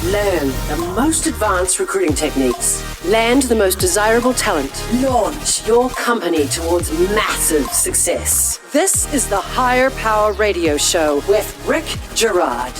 Learn the most advanced recruiting techniques. Land the most desirable talent. Launch your company towards massive success. This is the Higher Power Radio Show with Rick Girard.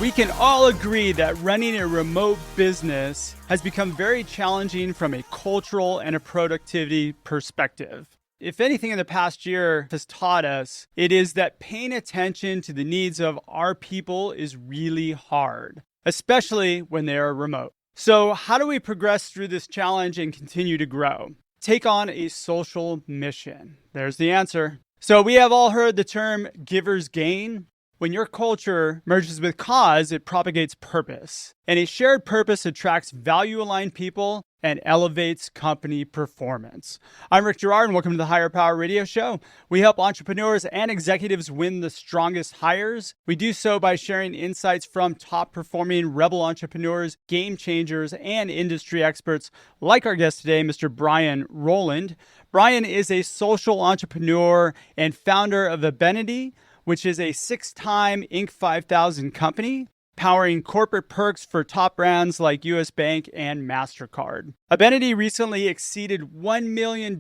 We can all agree that running a remote business has become very challenging from a cultural and a productivity perspective. If anything in the past year has taught us, it is that paying attention to the needs of our people is really hard, especially when they are remote. So how do we progress through this challenge and continue to grow? Take on a social mission. There's the answer. So we have all heard the term givers gain. When your culture merges with cause, it propagates purpose. And a shared purpose attracts value-aligned people and elevates company performance. I'm Rick Girard, and welcome to the Higher Power Radio Show. We help entrepreneurs and executives win the strongest hires. We do so by sharing insights from top-performing rebel entrepreneurs, game changers, and industry experts like our guest today, Mr. Brian Roland. Brian is a social entrepreneur and founder of Abenity, which is a 6-time Inc. 5000 company, powering corporate perks for top brands like US Bank and Mastercard. Abenity recently exceeded $1 million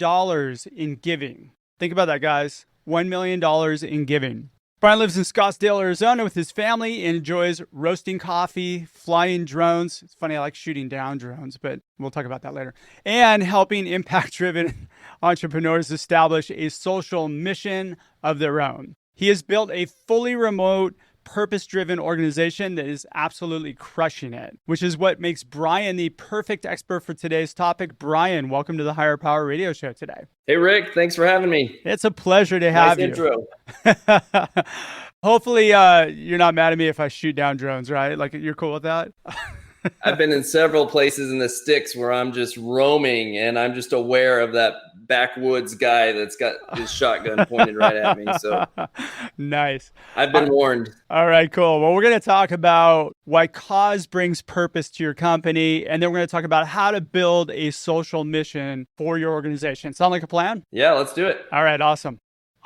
in giving. Think about that, guys. $1 million in giving. Brian lives in Scottsdale, Arizona with his family and enjoys roasting coffee, flying drones. It's funny, I like shooting down drones, but we'll talk about that later. And helping impact-driven entrepreneurs establish a social mission of their own. He has built a fully remote, purpose-driven organization that is absolutely crushing it, which is what makes Brian the perfect expert for today's topic. Brian, welcome to the Higher Power Radio Show today. Hey, Rick. Thanks for having me. It's a pleasure to have you. Nice intro. Hopefully, you're not mad at me if I shoot down drones, right? Like, you're cool with that? I've been in several places in the sticks where I'm just roaming and I'm just aware of that backwoods guy that's got his shotgun pointed right at me. So nice. I've been warned. All right, cool. Well, we're going to talk about why cause brings purpose to your company. And then we're going to talk about how to build a social mission for your organization. Sound like a plan? Yeah, let's do it. All right, awesome.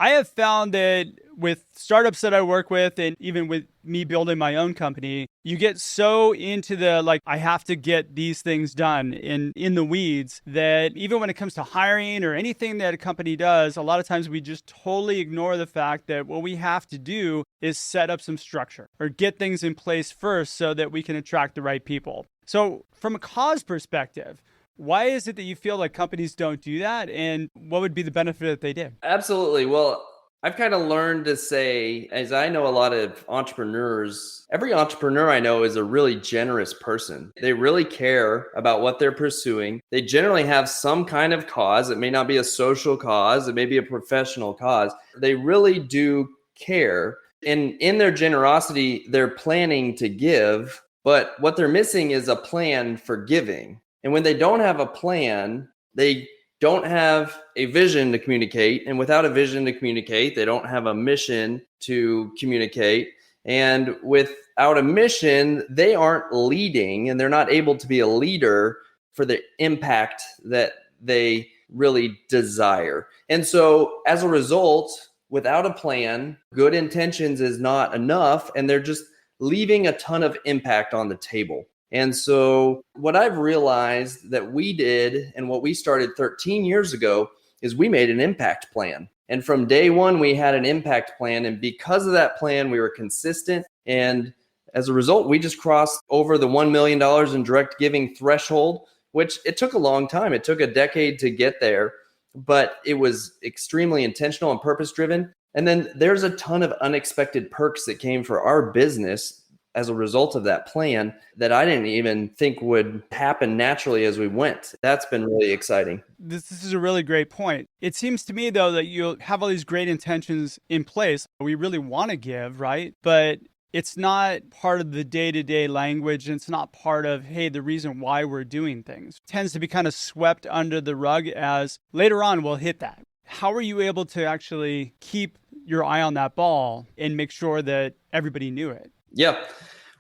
I have found that with startups that I work with, and even with me building my own company, you get so into the, I have to get these things done in the weeds, that even when it comes to hiring or anything that a company does, a lot of times we just totally ignore the fact that what we have to do is set up some structure or get things in place first so that we can attract the right people. So from a cause perspective, why is it that you feel like companies don't do that? And what would be the benefit if they did? Absolutely. Well, I've kind of learned to say, as I know a lot of entrepreneurs, every entrepreneur I know is a really generous person. They really care about what they're pursuing. They generally have some kind of cause. It may not be a social cause. It may be a professional cause. They really do care. And in their generosity, they're planning to give. But what they're missing is a plan for giving. And when they don't have a plan, they don't have a vision to communicate. And without a vision to communicate, they don't have a mission to communicate. And without a mission, they aren't leading and they're not able to be a leader for the impact that they really desire. And so as a result, without a plan, good intentions is not enough. And they're just leaving a ton of impact on the table. And so what I've realized that we did and what we started 13 years ago is we made an impact plan. And from day one, we had an impact plan. And because of that plan, we were consistent. And as a result, we just crossed over the $1 million in direct giving threshold, which it took a long time. It took a decade to get there, but it was extremely intentional and purpose driven. And then there's a ton of unexpected perks that came for our business as a result of that plan that I didn't even think would happen naturally as we went. That's been really exciting. This is a really great point. It seems to me, though, that you have all these great intentions in place. We really want to give, right? But it's not part of the day-to-day language. And it's not part of, hey, the reason why we're doing things. It tends to be kind of swept under the rug as later on we'll hit that. How are you able to actually keep your eye on that ball and make sure that everybody knew it? Yeah,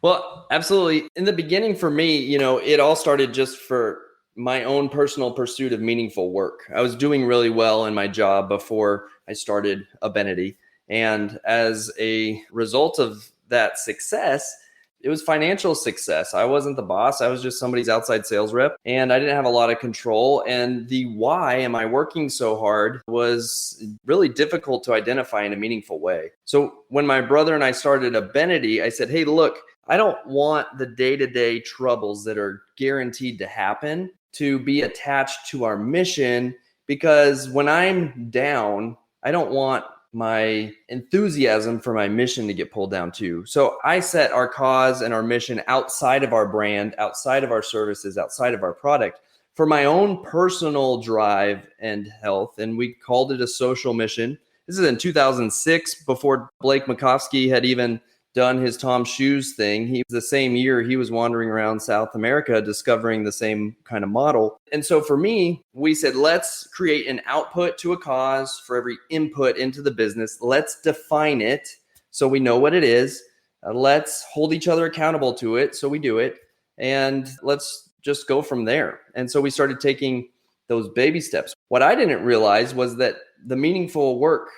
well, absolutely. In the beginning for me, it all started just for my own personal pursuit of meaningful work. I was doing really well in my job before I started Abenity. And as a result of that success, It was financial success. I wasn't the boss. I was just somebody's outside sales rep, and I didn't have a lot of control. And the why am I working so hard was really difficult to identify in a meaningful way. So when my brother and I started Abenity, I said, hey, look, I don't want the day-to-day troubles that are guaranteed to happen to be attached to our mission, because when I'm down, I don't want my enthusiasm for my mission to get pulled down too. So I set our cause and our mission outside of our brand, outside of our services, outside of our product for my own personal drive and health. And we called it a social mission. This is in 2006, before Blake Makovsky had even done his Tom Shoes thing. The same year he was wandering around South America discovering the same kind of model. And so for me, we said, let's create an output to a cause for every input into the business. Let's define it so we know what it is. Let's hold each other accountable to it so we do it. And let's just go from there. And so we started taking those baby steps. What I didn't realize was that the meaningful work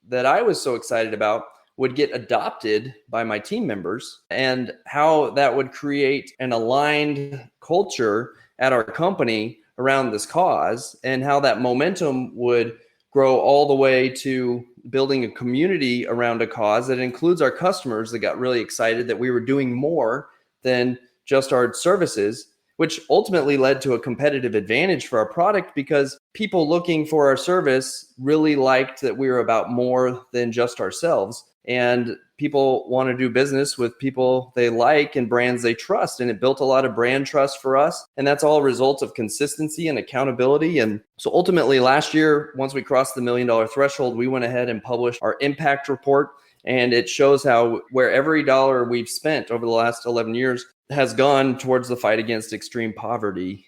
that I was so excited about would get adopted by my team members, and how that would create an aligned culture at our company around this cause, and how that momentum would grow all the way to building a community around a cause that includes our customers that got really excited that we were doing more than just our services, which ultimately led to a competitive advantage for our product, because people looking for our service really liked that we were about more than just ourselves. And people want to do business with people they like and brands they trust. And it built a lot of brand trust for us. And that's all a result of consistency and accountability. And so ultimately last year, once we crossed the $1 million threshold, we went ahead and published our impact report. And it shows how where every dollar we've spent over the last 11 years has gone towards the fight against extreme poverty.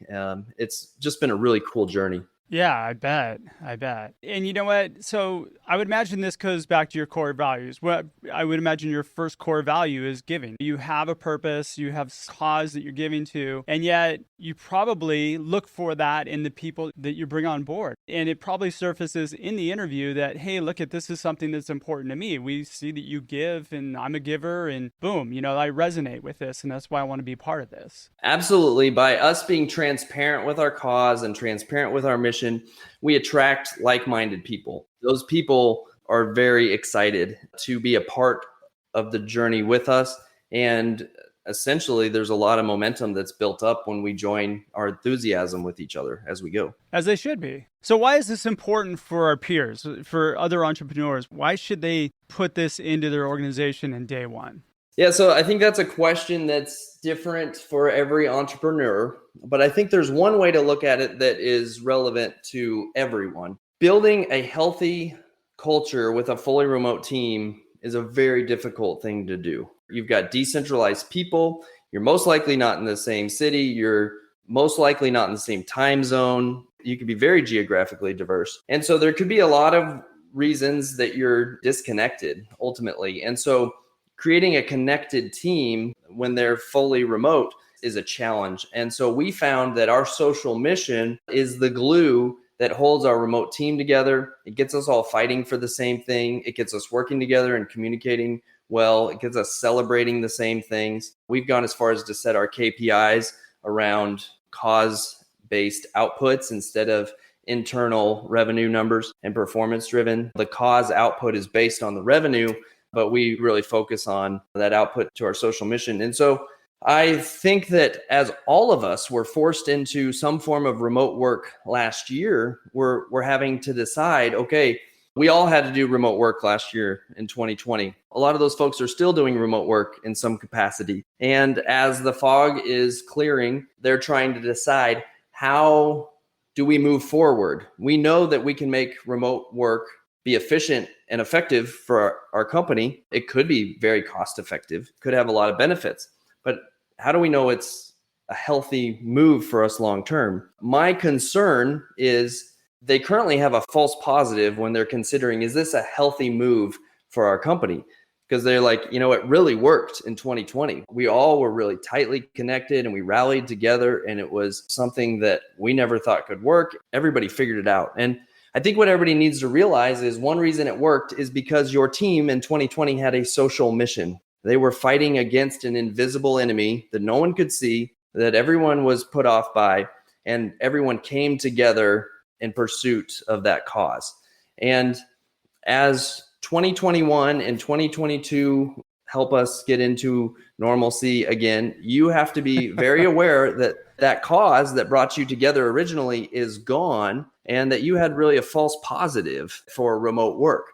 It's just been a really cool journey. Yeah, I bet. And you know what? So I would imagine this goes back to your core values. What I would imagine your first core value is giving. You have a purpose, you have a cause that you're giving to, and yet you probably look for that in the people that you bring on board. And it probably surfaces in the interview that, hey, look at this is something that's important to me. We see that you give and I'm a giver, and boom, I resonate with this, and that's why I want to be part of this. Absolutely. By us being transparent with our cause and transparent with our mission, we attract like-minded people. Those people are very excited to be a part of the journey with us. And essentially, there's a lot of momentum that's built up when we join our enthusiasm with each other as we go. As they should be. So why is this important for our peers, for other entrepreneurs? Why should they put this into their organization in day one? Yeah, so I think that's a question that's different for every entrepreneur, but I think there's one way to look at it that is relevant to everyone. Building a healthy culture with a fully remote team is a very difficult thing to do. You've got decentralized people. You're most likely not in the same city. You're most likely not in the same time zone. You could be very geographically diverse. And so there could be a lot of reasons that you're disconnected ultimately. And so creating a connected team when they're fully remote is a challenge. And so we found that our social mission is the glue that holds our remote team together. It gets us all fighting for the same thing. It gets us working together and communicating well. It gets us celebrating the same things. We've gone as far as to set our KPIs around cause-based outputs instead of internal revenue numbers and performance-driven. The cause output is based on the revenue, but we really focus on that output to our social mission. And so I think that as all of us were forced into some form of remote work last year, we're having to decide, okay, we all had to do remote work last year in 2020. A lot of those folks are still doing remote work in some capacity. And as the fog is clearing, they're trying to decide, how do we move forward? We know that we can make remote work be efficient and effective for our company. It could be very cost effective, could have a lot of benefits, but how do we know it's a healthy move for us long term? My concern is they currently have a false positive when they're considering, is this a healthy move for our company? Because they're like, it really worked in 2020. We all were really tightly connected and we rallied together, and it was something that we never thought could work. Everybody figured it out. And I think what everybody needs to realize is one reason it worked is because your team in 2020 had a social mission. They were fighting against an invisible enemy that no one could see, that everyone was put off by, and everyone came together in pursuit of that cause. And as 2021 and 2022 help us get into normalcy again, you have to be very aware that that cause that brought you together originally is gone, and that you had really a false positive for remote work.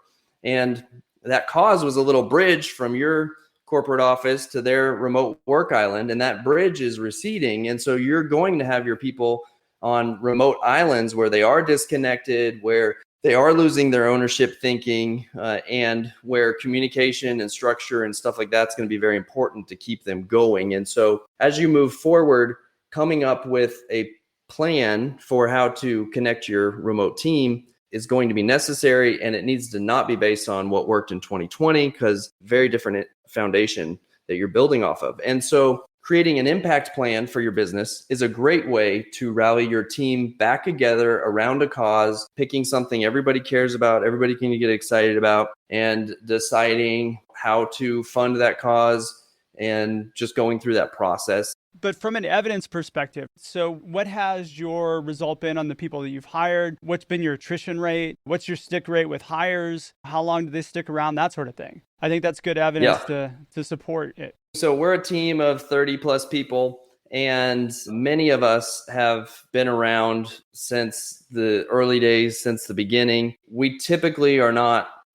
And that cause was a little bridge from your corporate office to their remote work island, and that bridge is receding. And so you're going to have your people on remote islands where they are disconnected, where they are losing their ownership thinking, and where communication and structure and stuff like that's going to be very important to keep them going. And so as you move forward, coming up with a plan for how to connect your remote team is going to be necessary, and it needs to not be based on what worked in 2020, because very different foundation that you're building off of. And so creating an impact plan for your business is a great way to rally your team back together around a cause, picking something everybody cares about, everybody can get excited about, and deciding how to fund that cause and just going through that process. But from an evidence perspective, so what has your result been on the people that you've hired? What's been your attrition rate? What's your stick rate with hires? How long do they stick around? That sort of thing. I think that's good evidence to support it. So we're a team of 30 plus people, and many of us have been around since the early days, since the beginning. We typically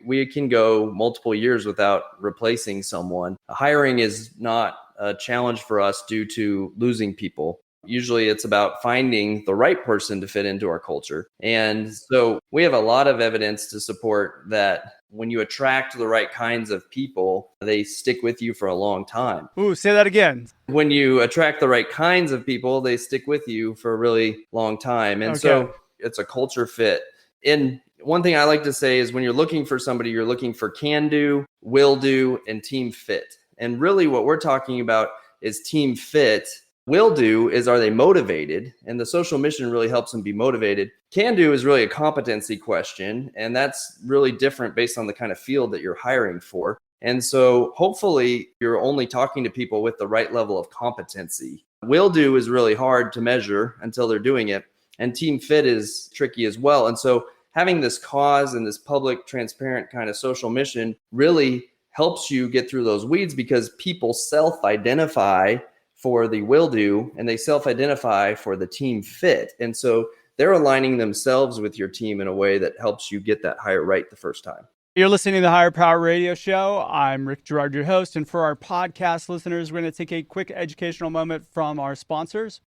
we can go multiple years without replacing someone. Hiring is not a challenge for us due to losing people. Usually it's about finding the right person to fit into our culture. And so we have a lot of evidence to support that when you attract the right kinds of people, they stick with you for a long time. Ooh, say that again. When you attract the right kinds of people, they stick with you for a really long time. And so it's a culture fit. And one thing I like to say is when you're looking for somebody, you're looking for can do, will do, and team fit. And really what we're talking about is team fit. Will do is, are they motivated? And the social mission really helps them be motivated. Can do is really a competency question. And that's really different based on the kind of field that you're hiring for. And so hopefully you're only talking to people with the right level of competency. Will do is really hard to measure until they're doing it. And team fit is tricky as well. And so having this cause and this public, transparent kind of social mission really helps you get through those weeds, because people self-identify for the will do and they self-identify for the team fit. And so they're aligning themselves with your team in a way that helps you get that hire right the first time. You're listening to the Higher Power Radio Show. I'm Rick Gerard, your host. And for our podcast listeners, we're going to take a quick educational moment from our sponsors.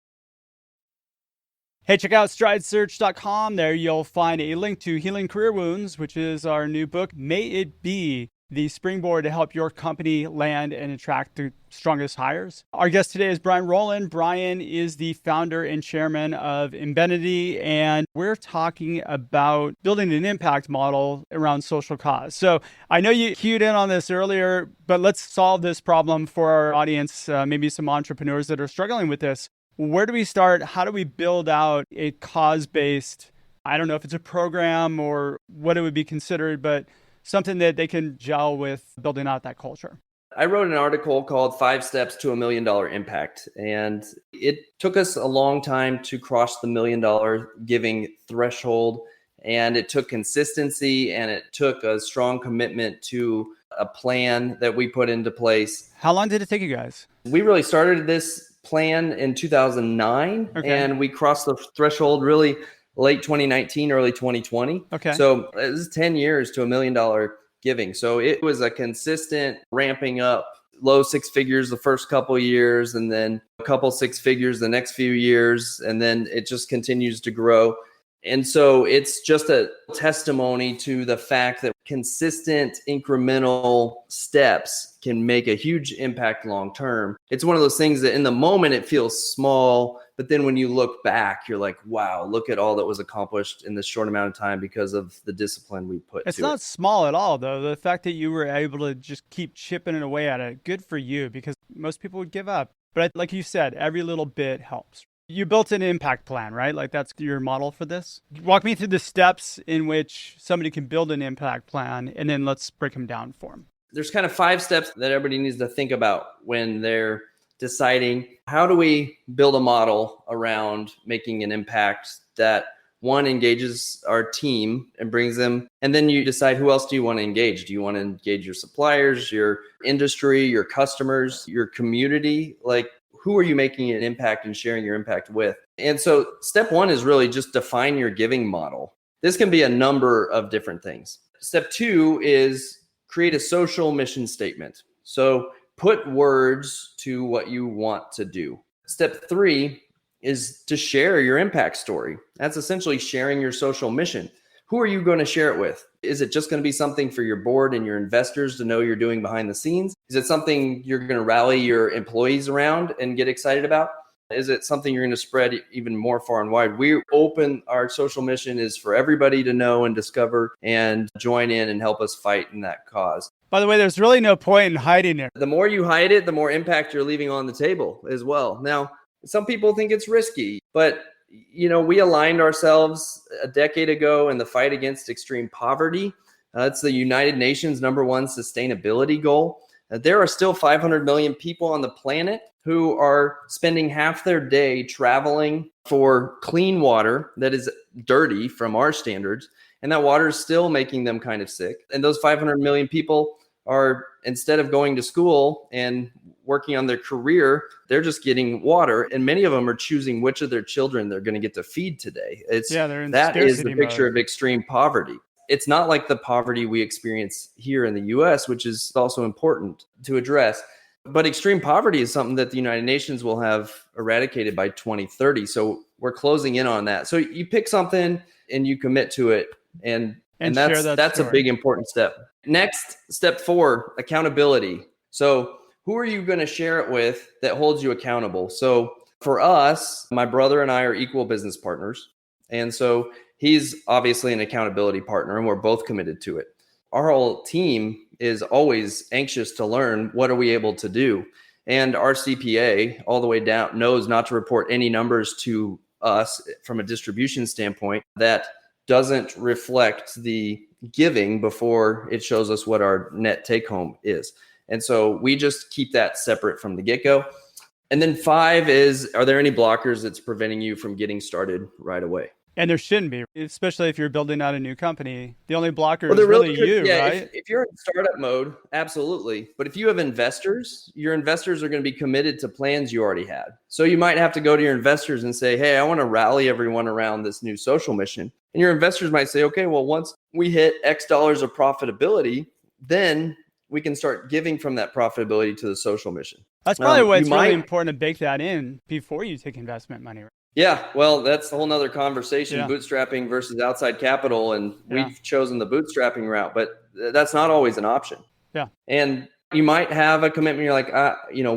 Hey, check out stridesearch.com. There you'll find a link to Healing Career Wounds, which is our new book. May it be the springboard to help your company land and attract the strongest hires. Our guest today is Brian Roland. Brian is the founder and chairman of Abenity, and we're talking about building an impact model around social cause. So I know you cued in on this earlier, but let's solve this problem for our audience, maybe some entrepreneurs that are struggling with this. Where do we start? How do we build out a cause-based, I don't know if it's a program or what it would be considered, but something that they can gel with building out that culture? I wrote an article called 5 Steps to $1 Million Impact. And it took us a long time to cross the $1 million giving threshold. And it took consistency, and it took a strong commitment to a plan that we put into place. How long did it take you guys? We really started this plan in 2009, and we crossed the threshold really late 2019, early 2020. Okay. So it was 10 years to $1 million giving. So it was a consistent ramping up, low 6 figures the first couple of years, and then a couple 6 figures the next few years. And then it just continues to grow. And so it's just a testimony to the fact that consistent incremental steps can make a huge impact long term. It's one of those things that in the moment it feels small, but then when you look back, you're like, wow, look at all that was accomplished in this short amount of time because of the discipline we put to it. It's not small at all, though. The fact that you were able to just keep chipping it away at it, good for you, because most people would give up. But like you said, every little bit helps. You built an impact plan, right? Like that's your model for this. Walk me through the steps in which somebody can build an impact plan, and then let's break them down for them. There's kind of 5 steps that everybody needs to think about when they're deciding how do we build a model around making an impact that one engages our team and brings them, and then you decide who else do you want to engage. Do you want to engage your suppliers, your industry, your customers, your community? Like, who are you making an impact and sharing your impact with? And so step 1 is really just define your giving model. This can be a number of different things. Step 2 is create a social mission statement. So put words to what you want to do. Step 3 is to share your impact story. That's essentially sharing your social mission. Who are you going to share it with? Is it just going to be something for your board and your investors to know you're doing behind the scenes? Is it something you're going to rally your employees around and get excited about? Is it something you're going to spread even more far and wide? Our social mission is for everybody to know and discover and join in and help us fight in that cause. By the way, there's really no point in hiding it. The more you hide it, the more impact you're leaving on the table as well. Now, some people think it's risky, but we aligned ourselves a decade ago in the fight against extreme poverty. It's the United Nations #1 sustainability goal. There are still 500 million people on the planet who are spending half their day traveling for clean water that is dirty from our standards. And that water is still making them kind of sick. And those 500 million people are, instead of going to school and working on their career, they're just getting water. And many of them are choosing which of their children they're going to get to feed today. That is the picture of extreme poverty. It's not like the poverty we experience here in the US, which is also important to address. But extreme poverty is something that the United Nations will have eradicated by 2030. So we're closing in on that. So you pick something and you commit to it. And that's a big important step. Next, step 4, accountability. So who are you going to share it with that holds you accountable? So for us, my brother and I are equal business partners. And so he's obviously an accountability partner, and we're both committed to it. Our whole team is always anxious to learn what are we able to do. And our CPA all the way down knows not to report any numbers to us from a distribution standpoint that doesn't reflect the giving before it shows us what our net take home is. And so we just keep that separate from the get-go. And then 5 is, are there any blockers that's preventing you from getting started right away? And there shouldn't be, especially if you're building out a new company. The only blocker is really you, right? If you're in startup mode, absolutely. But if you have investors, your investors are going to be committed to plans you already had. So you might have to go to your investors and say, hey, I want to rally everyone around this new social mission. And your investors might say, okay, well, once we hit X dollars of profitability, then we can start giving from that profitability to the social mission. That's probably why it's really important to bake that in before you take investment money, right? Yeah, well, that's a whole nother conversation, bootstrapping versus outside capital. And we've chosen the bootstrapping route, but that's not always an option. Yeah. And you might have a commitment. You're like,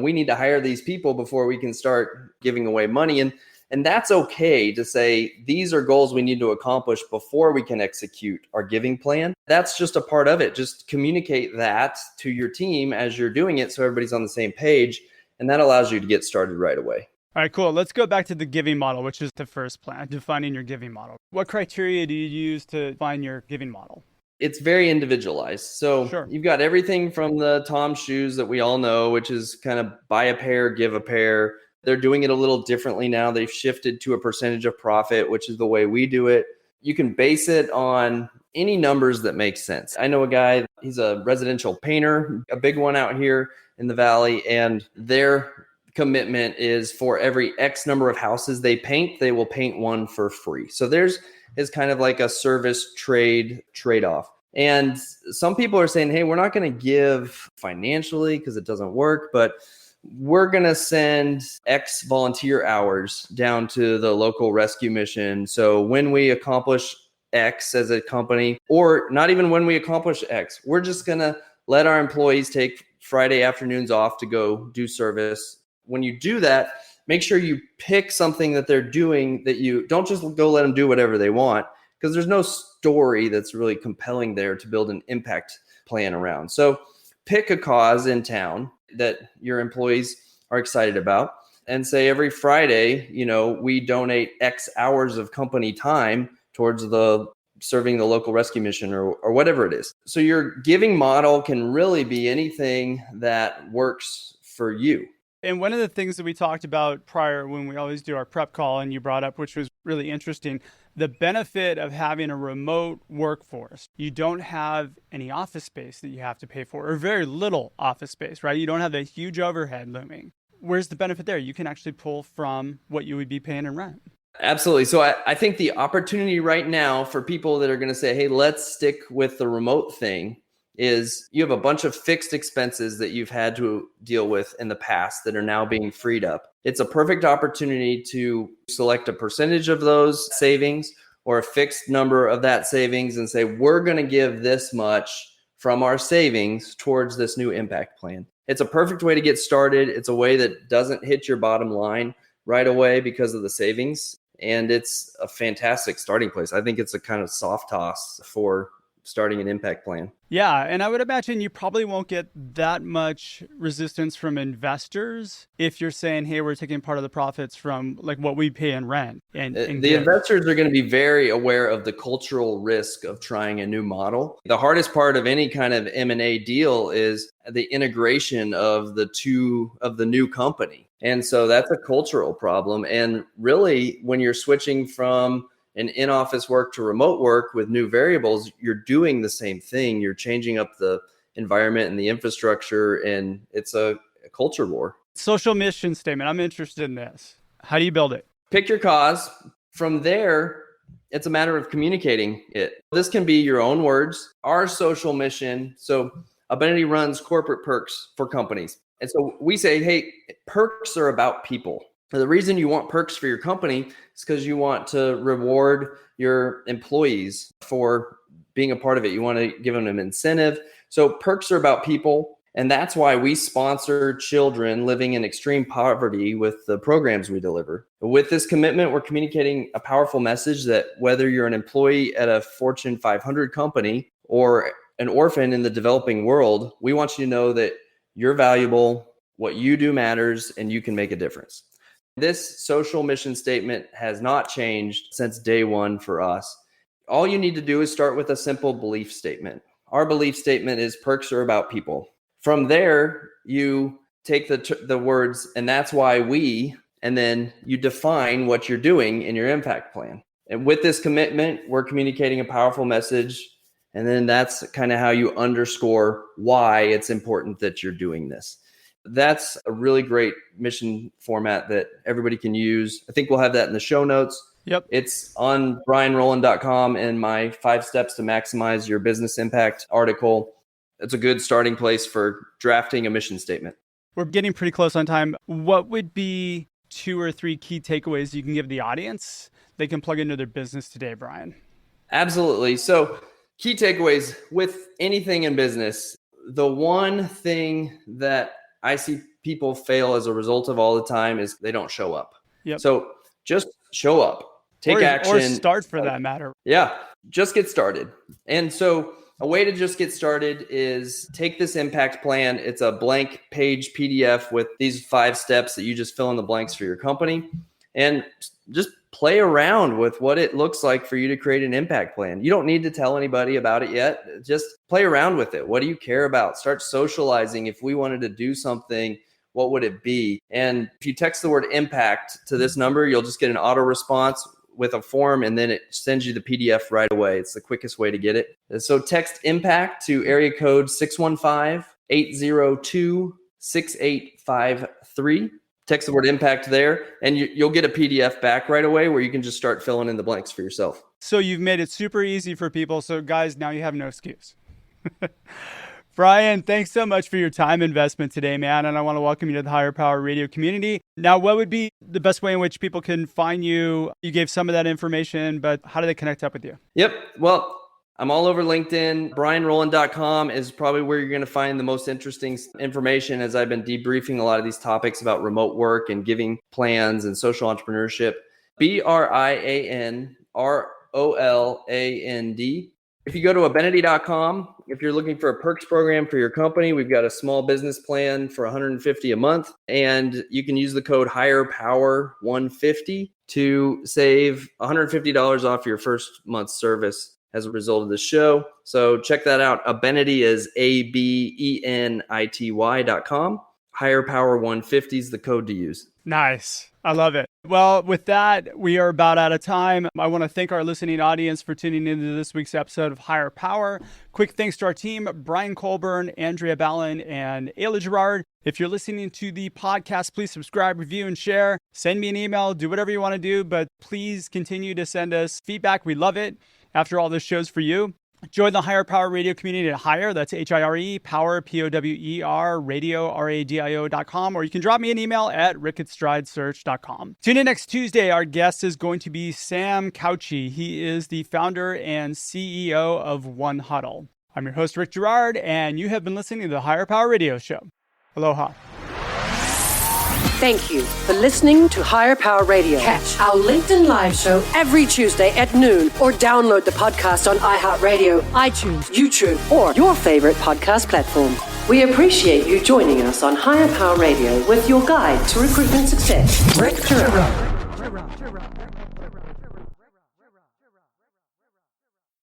we need to hire these people before we can start giving away money. And that's okay to say, these are goals we need to accomplish before we can execute our giving plan. That's just a part of it. Just communicate that to your team as you're doing it so everybody's on the same page. And that allows you to get started right away. All right, cool. Let's go back to the giving model, which is the first plan, defining your giving model. What criteria do you use to define your giving model? It's very individualized. So You've got everything from the Tom shoes that we all know, which is kind of buy a pair, give a pair. They're doing it a little differently now. They've shifted to a percentage of profit, which is the way we do it. You can base it on any numbers that make sense. I know a guy, he's a residential painter, a big one out here in the Valley, and their commitment is for every X number of houses they paint, they will paint one for free. So theirs is kind of like a service trade-off. And some people are saying, hey, we're not going to give financially because it doesn't work, but we're going to send X volunteer hours down to the local rescue mission. So when we accomplish X as a company, or not even when we accomplish X, we're just going to let our employees take Friday afternoons off to go do service. When you do that, make sure you pick something that they're doing that you don't just go let them do whatever they want, because there's no story that's really compelling there to build an impact plan around. So pick a cause in town that your employees are excited about and say every Friday, we donate X hours of company time towards the serving the local rescue mission or whatever it is. So your giving model can really be anything that works for you. And one of the things that we talked about prior when we always do our prep call and you brought up, which was really interesting, the benefit of having a remote workforce. You don't have any office space that you have to pay for, or very little office space, right? You don't have that huge overhead looming. Where's the benefit there? You can actually pull from what you would be paying in rent. Absolutely. So I think the opportunity right now for people that are going to say, hey, let's stick with the remote thing is you have a bunch of fixed expenses that you've had to deal with in the past that are now being freed up. It's a perfect opportunity to select a percentage of those savings or a fixed number of that savings and say, we're going to give this much from our savings towards this new impact plan. It's a perfect way to get started. It's a way that doesn't hit your bottom line right away because of the savings. And it's a fantastic starting place. I think it's a kind of soft toss for starting an impact plan. Yeah. And I would imagine you probably won't get that much resistance from investors if you're saying, hey, we're taking part of the profits from like what we pay in rent. And the investors are going to be very aware of the cultural risk of trying a new model. The hardest part of any kind of M&A deal is the integration of the new company. And so that's a cultural problem. And really, when you're switching from an in-office work to remote work with new variables, you're doing the same thing. You're changing up the environment and the infrastructure, and it's a culture war. Social mission statement. I'm interested in this. How do you build it? Pick your cause. From there, it's a matter of communicating it. This can be your own words. Our social mission. So Abenity runs corporate perks for companies. And so we say, hey, perks are about people. The reason you want perks for your company is because you want to reward your employees for being a part of it. You want to give them an incentive. So perks are about people. And that's why we sponsor children living in extreme poverty with the programs we deliver. With this commitment, we're communicating a powerful message that whether you're an employee at a Fortune 500 company or an orphan in the developing world, we want you to know that you're valuable, what you do matters, and you can make a difference. This social mission statement has not changed since day one for us. All you need to do is start with a simple belief statement. Our belief statement is perks are about people. From there, you take the words, and that's why we, and then you define what you're doing in your impact plan. And with this commitment, we're communicating a powerful message. And then that's kind of how you underscore why it's important that you're doing this. That's a really great mission format that everybody can use. I think we'll have that in the show notes. Yep. It's on brianroland.com in my 5 steps to maximize your business impact article. It's a good starting place for drafting a mission statement. We're getting pretty close on time. What would be 2 or 3 key takeaways you can give the audience they can plug into their business today, Brian? Absolutely. So key takeaways with anything in business. The one thing that I see people fail as a result of all the time is they don't show up. Yep. So just show up, take action. Or start for that matter. Yeah, just get started. And so a way to just get started is take this impact plan. It's a blank page PDF with these 5 steps that you just fill in the blanks for your company and just play around with what it looks like for you to create an impact plan. You don't need to tell anybody about it yet. Just play around with it. What do you care about? Start socializing. If we wanted to do something, what would it be? And if you text the word impact to this number, you'll just get an auto response with a form, and then it sends you the PDF right away. It's the quickest way to get it. So text impact to area code 615-802-6853. Text the word impact there, and you'll get a PDF back right away where you can just start filling in the blanks for yourself. So you've made it super easy for people. So guys, now you have no excuse. Brian, thanks so much for your time investment today, man. And I want to welcome you to the Higher Power Radio community. Now, what would be the best way in which people can find you? You gave some of that information, but how do they connect up with you? Yep. Well, I'm all over LinkedIn. brianroland.com is probably where you're going to find the most interesting information as I've been debriefing a lot of these topics about remote work and giving plans and social entrepreneurship. brianroland. If you go to abenity.com, if you're looking for a perks program for your company, we've got a small business plan for $150 a month, and you can use the code HigherPower150 to save $150 off your first month's service. as a result of the show. So check that out. Abenity is ABENITY.com. Higher Power 150 is the code to use. Nice. I love it. Well, with that, we are about out of time. I want to thank our listening audience for tuning into this week's episode of Higher Power. Quick thanks to our team, Brian Colburn, Andrea Ballin, and Ayla Gerard. If you're listening to the podcast, please subscribe, review, and share. Send me an email. Do whatever you want to do, but please continue to send us feedback. We love it. After all, this show's for you. Join the Higher Power Radio community at Higher, that's HIRE, Power, POWER, radio, RADIO.com, or you can drop me an email at rickatstridesearch.com. Tune in next Tuesday. Our guest is going to be Sam Cauchi. He is the founder and CEO of One Huddle. I'm your host, Rick Gerard, and you have been listening to the Higher Power Radio Show. Aloha. Thank you for listening to Higher Power Radio. Catch our LinkedIn Live show every Tuesday at noon or download the podcast on iHeartRadio, iTunes, YouTube, or your favorite podcast platform. We appreciate you joining us on Higher Power Radio with your guide to recruitment success, Rick Gerard.